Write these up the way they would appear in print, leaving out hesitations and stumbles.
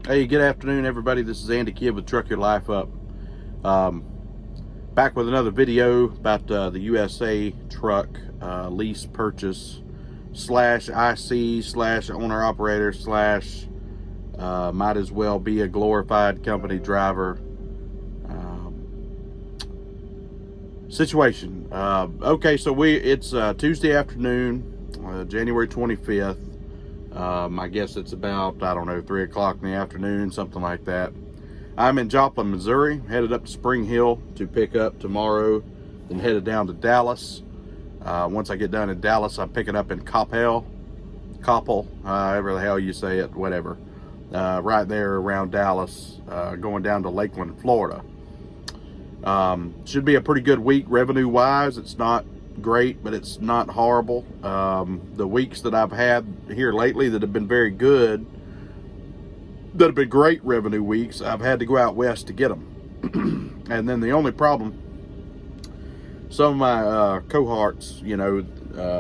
Hey, good afternoon, everybody. This is Andy Kidd with Truck Your Life Up. Back with another video about the USA truck lease purchase slash IC slash owner operator slash might as well be a glorified company driver situation. Okay, so it's Tuesday afternoon, January 25th. I guess it's about, I don't know, 3 o'clock in the afternoon, something like that. I'm in Joplin, Missouri, headed up to Spring Hill to pick up tomorrow, then headed down to Dallas. Once I get done in Dallas, I'm picking up in Coppell, however the hell you say it, whatever. Right there around Dallas, going down to Lakeland, Florida. Should be a pretty good week revenue-wise. It's not great, but it's not horrible. The weeks that I've had here lately that have been very good, that have been great revenue weeks, I've had to go out west to get them. And then the only problem, some of my cohorts, you know,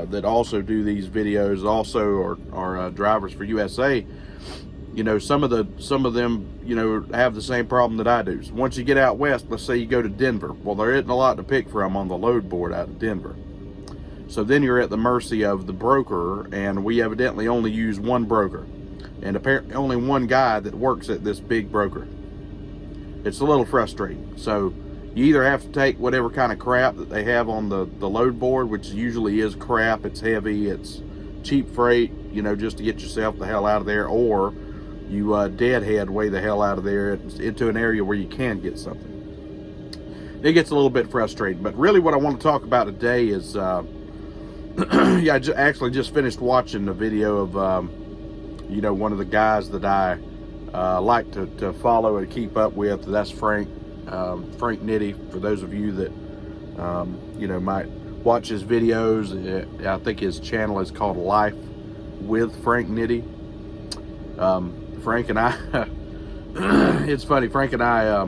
that also do these videos also are drivers for USA. You know, some of them, you know, have the same problem that I do. So once you get out west, let's say you go to Denver. Well, there isn't a lot to pick from on the load board out of Denver. So then you're at the mercy of the broker, and we evidently only use one broker. And apparently only one guy that works at this big broker. It's a little frustrating. So you either have to take whatever kind of crap that they have on the load board, which usually is crap, it's heavy, it's cheap freight, you know, just to get yourself the hell out of there, or you deadhead way the hell out of there into an area where you can get something. It gets a little bit frustrating, but really what I want to talk about today is, yeah, I actually just finished watching the video of, you know, one of the guys that I like to follow and keep up with. That's Frank Nitty. For those of you that, you know, might watch his videos, I think his channel is called Life with Frank Nitty. Frank and I, it's funny, Frank and I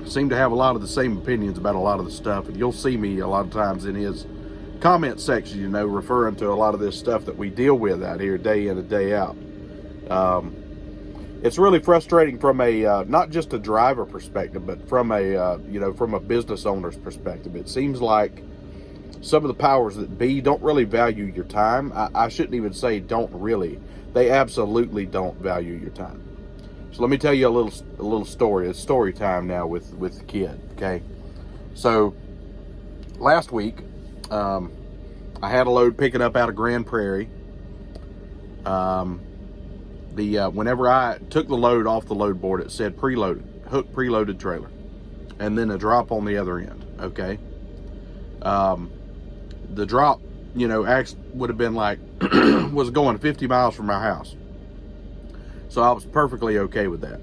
seem to have a lot of the same opinions about a lot of the stuff, and you'll see me a lot of times in his comment section, you know, referring to a lot of this stuff that we deal with out here day in and day out. It's really frustrating from a, not just a driver perspective, but from a, you know, from a business owner's perspective. It seems like some of the powers that be don't really value your time. I shouldn't even say don't really. They absolutely don't value your time. So let me tell you a little story. It's story time now with the kid, okay? So last week, I had a load picking up out of Grand Prairie. Whenever I took the load off the load board, it said preloaded, hook preloaded trailer, and then a drop on the other end, okay? The drop, you know, actually would have been like, was going 50 miles from my house. So I was perfectly okay with that.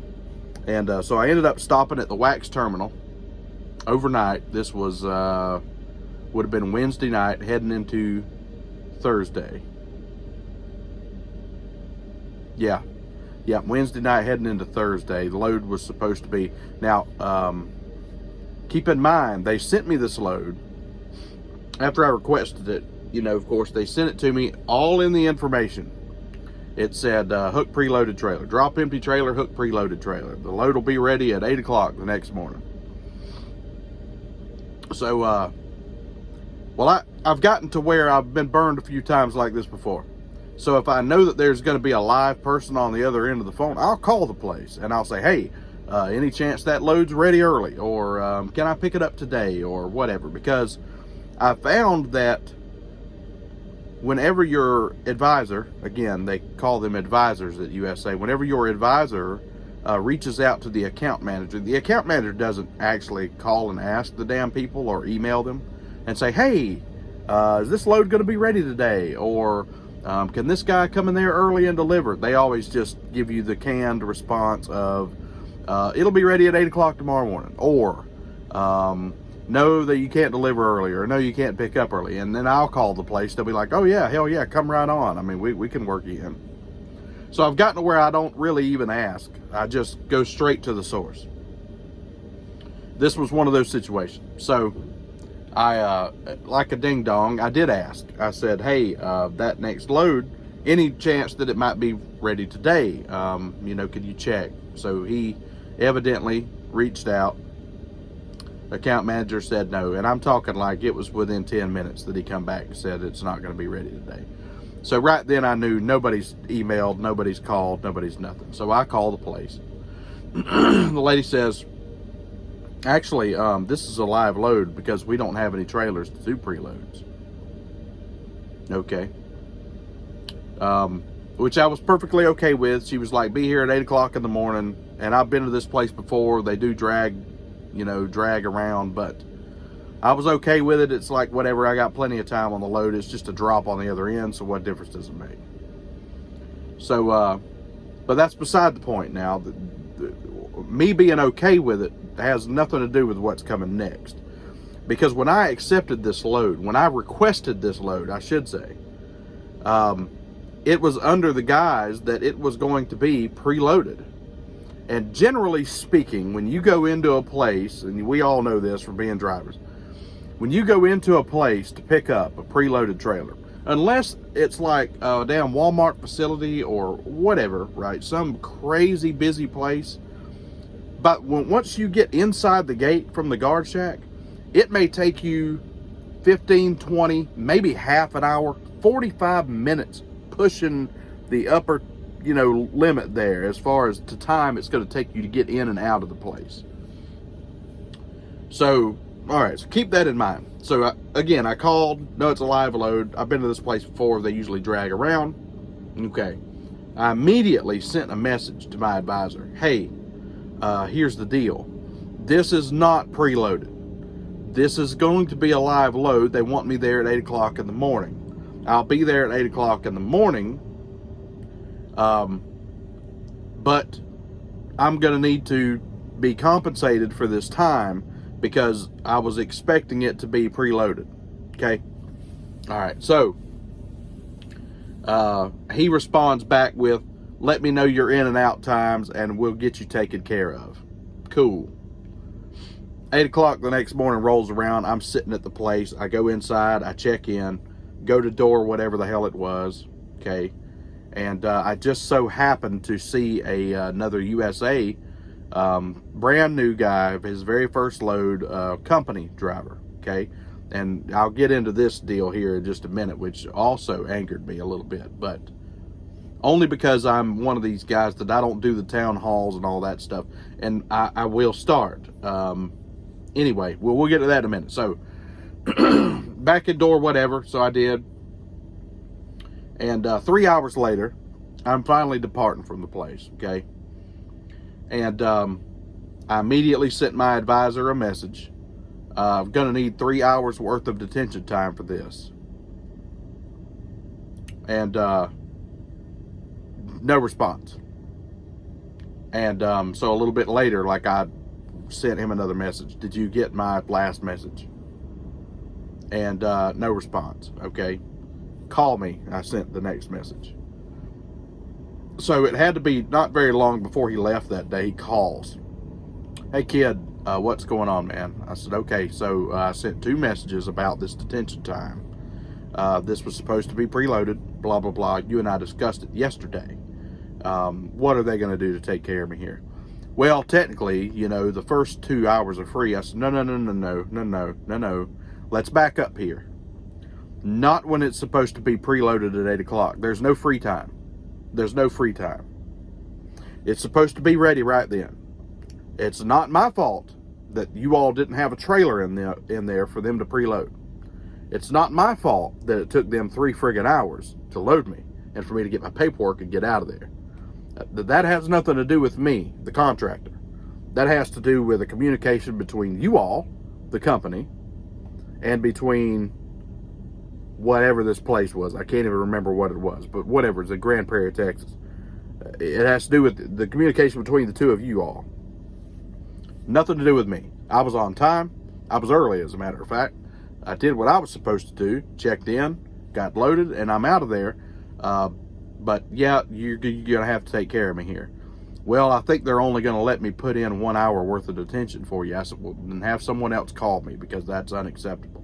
And so I ended up stopping at the wax terminal overnight. This was, would have been Wednesday night heading into Thursday. Yeah, Wednesday night heading into Thursday. The load was supposed to be, now, keep in mind, they sent me this load after I requested it. You know, of course, they sent it to me all in the information. It said, hook preloaded trailer, drop empty trailer, hook preloaded trailer. The load will be ready at 8 o'clock the next morning. So, well, I've gotten to where I've been burned a few times like this before. So if I know that there's going to be a live person on the other end of the phone, I'll call the place and I'll say, hey, any chance that load's ready early? Or can I pick it up today? Or whatever. Because I found that whenever your advisor, again, they call them advisors at USA, whenever your advisor reaches out to the account manager doesn't actually call and ask the damn people or email them and say, hey, is this load going to be ready today? Or can this guy come in there early and deliver? They always just give you the canned response of, it'll be ready at 8 o'clock tomorrow morning. Or, no, that you can't deliver early, or no, you can't pick up early. And then I'll call the place. They'll be like, oh yeah, hell yeah, come right on. I mean, we can work you in. So I've gotten to where I don't really even ask. I just go straight to the source. This was one of those situations. So I, like a ding dong, I did ask. I said, hey, that next load any chance that it might be ready today? You know, could you check? So he evidently reached out. Account manager said no, and I'm talking like it was within 10 minutes that he come back and said it's not going to be ready today. So right then I knew nobody's emailed, nobody's called, nobody's nothing. So I call the place. The lady says, actually, this is a live load because we don't have any trailers to do preloads. Okay. Which I was perfectly okay with. She was like, be here at 8 o'clock in the morning. And I've been to this place before. They do drag around, but I was okay with it. It's like, whatever, I got plenty of time on the load. It's just a drop on the other end, so what difference does it make? So, but that's beside the point now. Me being okay with it has nothing to do with what's coming next. Because when I accepted this load, when I requested this load, I should say, it was under the guise that it was going to be preloaded. And generally speaking, when you go into a place, and we all know this from being drivers, when you go into a place to pick up a preloaded trailer, unless it's like a damn Walmart facility or whatever, right? Some crazy busy place. But once you get inside the gate from the guard shack, it may take you 15, 20, maybe half an hour, 45 minutes pushing the upper limit there as far as the time it's going to take you to get in and out of the place. So, all right, so keep that in mind. So again, I called. No, it's a live load. I've been to this place before. They usually drag around. Okay. I immediately sent a message to my advisor. Hey, here's the deal. This is not preloaded. This is going to be a live load. They want me there at 8 o'clock in the morning. I'll be there at 8 o'clock in the morning. But I'm going to need to be compensated for this time because I was expecting it to be preloaded. Okay. All right. So, he responds back with, let me know your in and out times and we'll get you taken care of. Cool. 8 o'clock the next morning rolls around. I'm sitting at the place. I go inside, I check in, go to door, whatever the hell it was. Okay. And I just so happened to see another USA brand new guy, his very first load, company driver. Okay. And I'll get into this deal here in just a minute, which also angered me a little bit, but only because I'm one of these guys that I don't do the town halls and all that stuff. And I will start. Anyway, we'll get to that in a minute. So back at door, whatever. So I did. And 3 hours later, I'm finally departing from the place, okay? And I immediately sent my advisor a message. I'm going to need 3 hours worth of detention time for this. And no response. And so a little bit later, like, I sent him another message. Did you get my last message? And no response, okay? Call me. I sent the next message. So it had to be not very long before he left that day. He calls. Hey kid, what's going on, man? I said, okay. So I sent 2 messages about this detention time. This was supposed to be preloaded, blah, blah, blah. You and I discussed it yesterday. What are they going to do to take care of me here? Well, technically, the first 2 hours are free. I said, no. Let's back up here. Not when it's supposed to be preloaded at 8 o'clock. There's no free time. There's no free time. It's supposed to be ready right then. It's not my fault that you all didn't have a trailer in there for them to preload. It's not my fault that it took them 3 friggin' hours to load me and for me to get my paperwork and get out of there. That has nothing to do with me, the contractor. That has to do with a communication between you all, the company, and between whatever this place was. I can't even remember what it was, but whatever. It's in Grand Prairie, Texas. It has to do with the communication between the two of you all. Nothing to do with me. I was on time. I was early, as a matter of fact. I did what I was supposed to do. Checked in, got loaded, and I'm out of there. But yeah, you're going to have to take care of me here. Well, I think they're only going to let me put in 1 hour worth of detention for you. I said, well, then have someone else call me because that's unacceptable.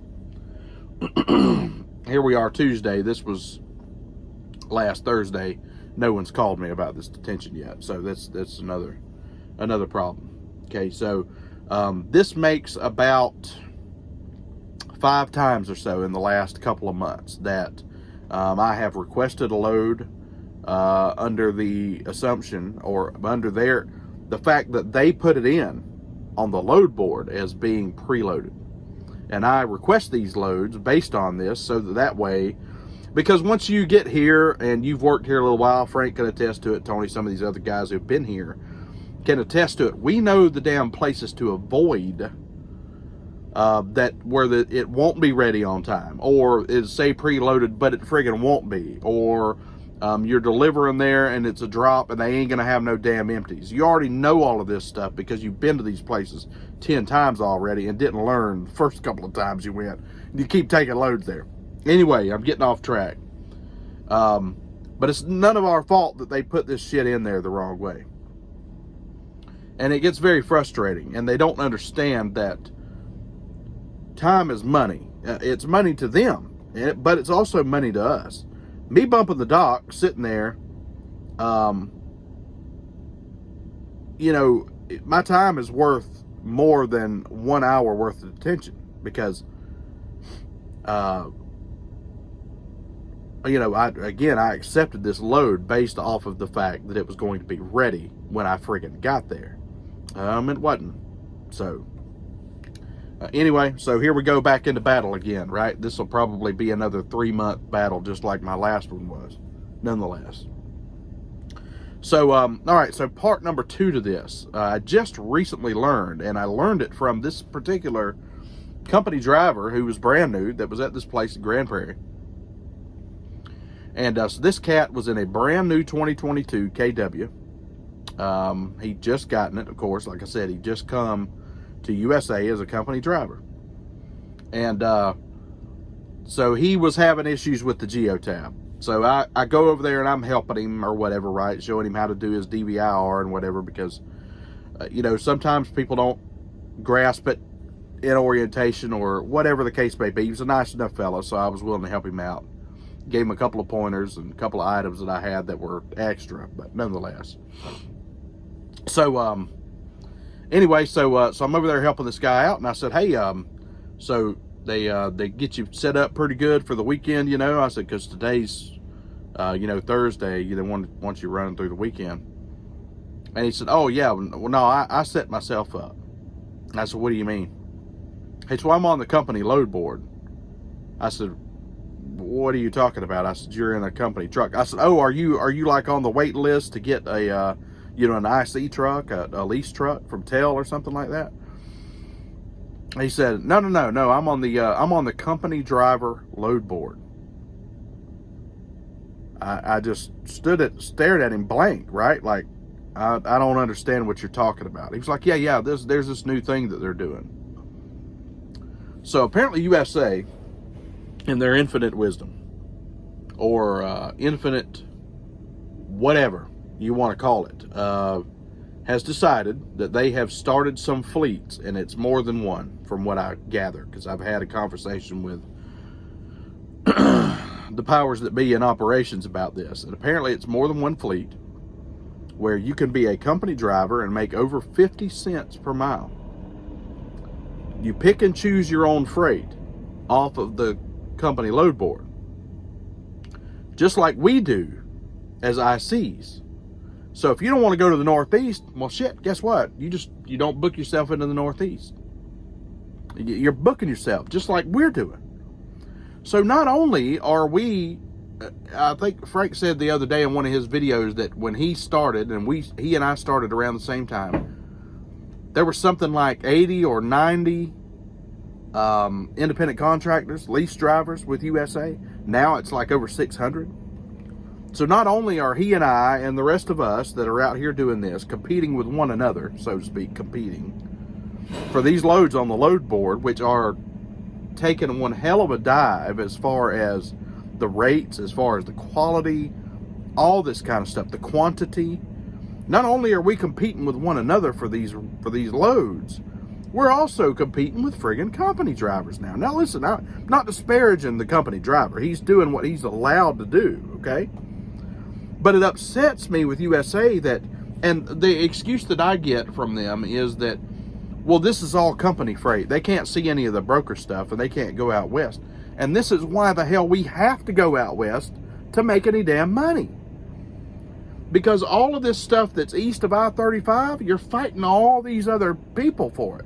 Here we are Tuesday. This was last Thursday. No one's called me about this detention yet, so that's another problem. Okay, so this makes about 5 times or so in the last couple of months that I have requested a load under the assumption, or under the fact that they put it in on the load board as being preloaded. And I request these loads based on this, so that way, because once you get here and you've worked here a little while, Frank can attest to it, Tony, some of these other guys who've been here can attest to it. We know the damn places to avoid that where it won't be ready on time, or is say preloaded but it friggin' won't be, or you're delivering there and it's a drop and they ain't gonna have no damn empties. You already know all of this stuff because you've been to these places 10 times already and didn't learn the first couple of times you went. You keep taking loads there. Anyway, I'm getting off track. But it's none of our fault that they put this shit in there the wrong way. And it gets very frustrating, and they don't understand that time is money. It's money to them, but it's also money to us. Me bumping the dock, sitting there, you know, my time is worth more than 1 hour worth of detention, because you know, I accepted this load based off of the fact that it was going to be ready when I friggin' got there. It wasn't. So anyway, so here we go back into battle again, right? This will probably be another 3-month battle, just like my last one was, nonetheless. So, all right, so part number 2 to this, I just recently learned, and I learned it from this particular company driver who was brand new, that was at this place in Grand Prairie. And so this cat was in a brand new 2022 KW. He'd just gotten it, of course. Like I said, he'd just come to USA as a company driver. And so he was having issues with the geotab. So I go over there and I'm helping him or whatever, right? Showing him how to do his DVIR and whatever, because, you know, sometimes people don't grasp it in orientation or whatever the case may be. He was a nice enough fellow, so I was willing to help him out. Gave him a couple of pointers and a couple of items that I had that were extra, but nonetheless. So, anyway, so I'm over there helping this guy out, and I said, hey, so they get you set up pretty good for the weekend, you know? I said, because today's, you know, Thursday, you know, once you're running through the weekend. And he said, oh, yeah, well, no, I set myself up. And I said, what do you mean? He said, well, I'm on the company load board. I said, what are you talking about? I said, you're in a company truck. I said, oh, are you like on the wait list to get a, you know, an IC truck, a lease truck from TEL or something like that? He said, no, I'm on the company driver load board. I just stared at him blank, right? Like, I don't understand what you're talking about. He was like, yeah, there's this new thing that they're doing. So apparently USA, in their infinite wisdom, or infinite whatever you want to call it, has decided that they have started some fleets, and it's more than one from what I gather, because I've had a conversation with the powers that be in operations about this, and apparently it's more than one fleet where you can be a company driver and make over 50 cents per mile. You pick and choose your own freight off of the company load board, just like we do as ICs. So if you don't want to go to the Northeast, well, shit, guess what? You don't book yourself into the Northeast. You're booking yourself just like we're doing. So not only are we, I think Frank said the other day in one of his videos that when he started, and he and I started around the same time, there were something like 80 or 90 independent contractors, lease drivers with USA. Now it's like over 600. So not only are he and I and the rest of us that are out here doing this competing with one another, so to speak, competing for these loads on the load board, which are taking one hell of a dive as far as the rates, as far as the quality, all this kind of stuff, the quantity. Not only are we competing with one another for these loads, we're also competing with friggin' company drivers now. Now listen, I'm not disparaging the company driver. He's doing what he's allowed to do, okay? But it upsets me with USA that, and the excuse that I get from them is that, well, this is all company freight. They can't see any of the broker stuff, and they can't go out west. And this is why the hell we have to go out west to make any damn money. Because all of this stuff that's east of I-35, you're fighting all these other people for it.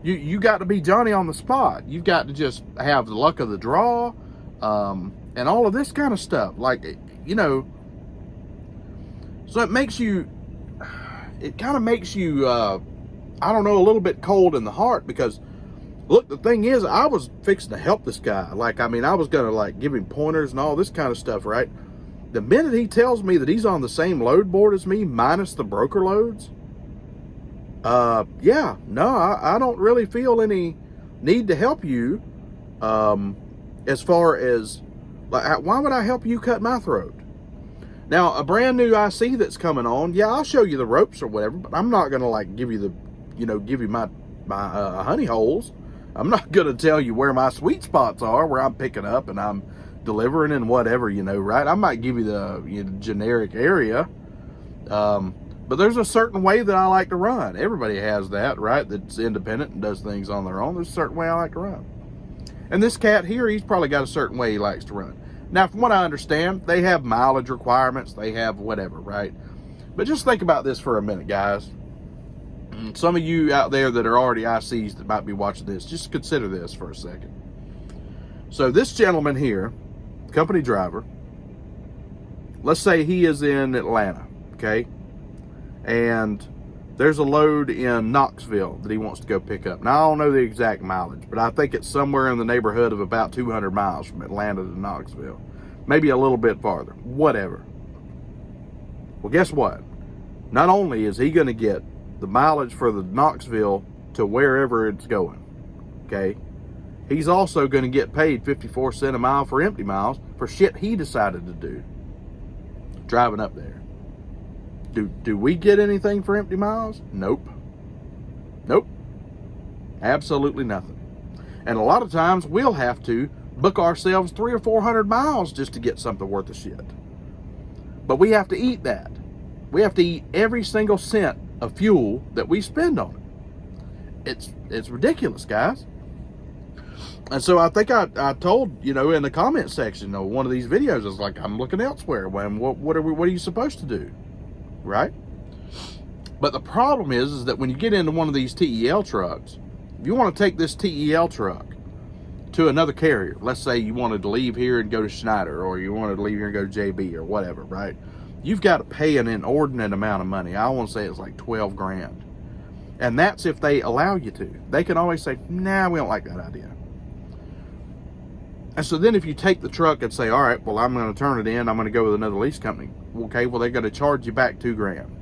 You got to be Johnny on the spot. You've got to just have the luck of the draw, and all of this kind of stuff. Like, you know, so it makes you, it kind of makes you, I don't know, a little bit cold in the heart, because look, the thing is, I was fixing to help this guy. Like, I mean, I was going to like give him pointers and all this kind of stuff, right? The minute he tells me that he's on the same load board as me, minus the broker loads, yeah, no, I don't really feel any need to help you. As far as, like, why would I help you cut my throat? Now, a brand new IC that's coming on, yeah, I'll show you the ropes or whatever, but I'm not going to like give you the, you know, give you my honey holes. I'm not going to tell you where my sweet spots are, where I'm picking up and I'm delivering and whatever, you know, right? I might give you the, you know, generic area. But there's a certain way that I like to run. Everybody has that, right? That's independent and does things on their own. There's a certain way I like to run. And this cat here, he's probably got a certain way he likes to run. Now, from what I understand, they have mileage requirements. They have whatever, right? But just think about this for a minute, guys. Some of you out there that are already ICs that might be watching this, just consider this for a second. So this gentleman here, company driver, let's say he is in Atlanta, okay? And there's a load in Knoxville that he wants to go pick up. Now, I don't know the exact mileage, but I think it's somewhere in the neighborhood of about 200 miles from Atlanta to Knoxville. Maybe a little bit farther, whatever. Well, guess what? Not only is he going to get the mileage for the Knoxville to wherever it's going, okay? He's also going to get paid 54 cents a mile for empty miles for shit he decided to do driving up there. Do we get anything for empty miles? Nope. Nope. Absolutely nothing. And a lot of times we'll have to book ourselves 300 or 400 miles just to get something worth of shit. But we have to eat that. We have to eat every single cent of fuel that we spend on it. It's ridiculous, guys. And so I think I told, you know, in the comment section of one of these videos, it's like, I'm looking elsewhere. When what are you supposed to do? Right? But the problem is that when you get into one of these TEL trucks, if you want to take this TEL truck to another carrier, let's say you wanted to leave here and go to Schneider, or you wanted to leave here and go to JB or whatever, right? You've got to pay an inordinate amount of money. I want to say it's like 12 grand. And that's if they allow you to. They can always say, nah, we don't like that idea. And so then if you take the truck and say, all right, well, I'm going to turn it in, I'm going to go with another lease company. Okay, well, they're going to charge you back 2 grand.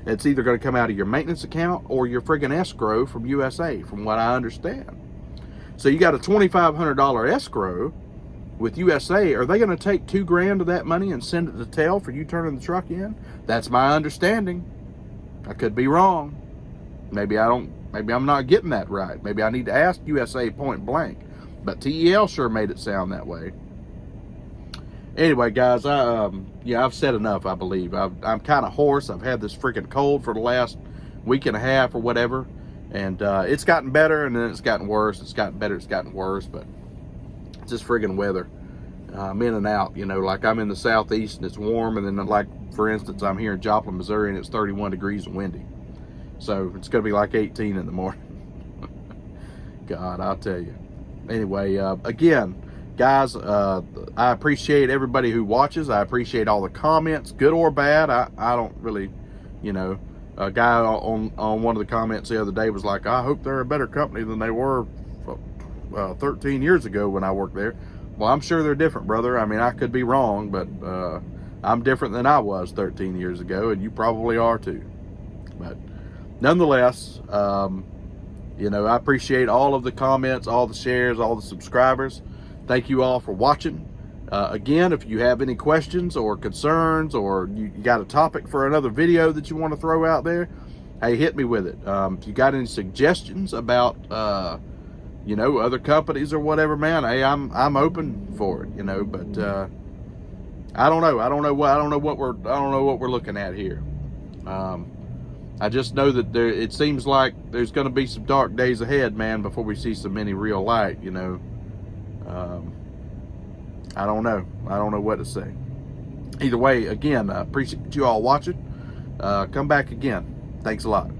It's either going to come out of your maintenance account or your friggin' escrow from USA, from what I understand. So you got a $2,500 escrow with USA. Are they going to take 2 grand of that money and send it to TEL for you turning the truck in? That's my understanding. I could be wrong. Maybe I'm not getting that right. Maybe I need to ask USA point blank. But TEL sure made it sound that way. Anyway, guys, I've said enough, I believe. I'm kind of hoarse. I've had this freaking cold for the last week and a half or whatever. And it's gotten better, and then it's gotten worse. It's gotten better, it's gotten worse. But it's just friggin' weather. I'm in and out, you know. Like, I'm in the southeast, and it's warm. And then, like, for instance, I'm here in Joplin, Missouri, and it's 31 degrees and windy. So it's going to be like 18 in the morning. God, I'll tell you. Anyway, again, guys, I appreciate everybody who watches. I appreciate all the comments, good or bad. I don't really, you know, a guy on one of the comments the other day was like, I hope they're a better company than they were 13 years ago when I worked there. Well, I'm sure they're different, brother. I mean, I could be wrong, but I'm different than I was 13 years ago, and you probably are too. But nonetheless, you know, I appreciate all of the comments, all the shares, all the subscribers. Thank you all for watching. Again, if you have any questions or concerns, or you got a topic for another video that you want to throw out there, hey, hit me with it. If you got any suggestions about, you know, other companies or whatever, man, hey, I'm open for it, you know. But I don't know. I don't know what we're looking at here. I just know that it seems like there's going to be some dark days ahead, man, before we see any real light, you know. I don't know. I don't know what to say. Either way, again, appreciate you all watching. Come back again. Thanks a lot.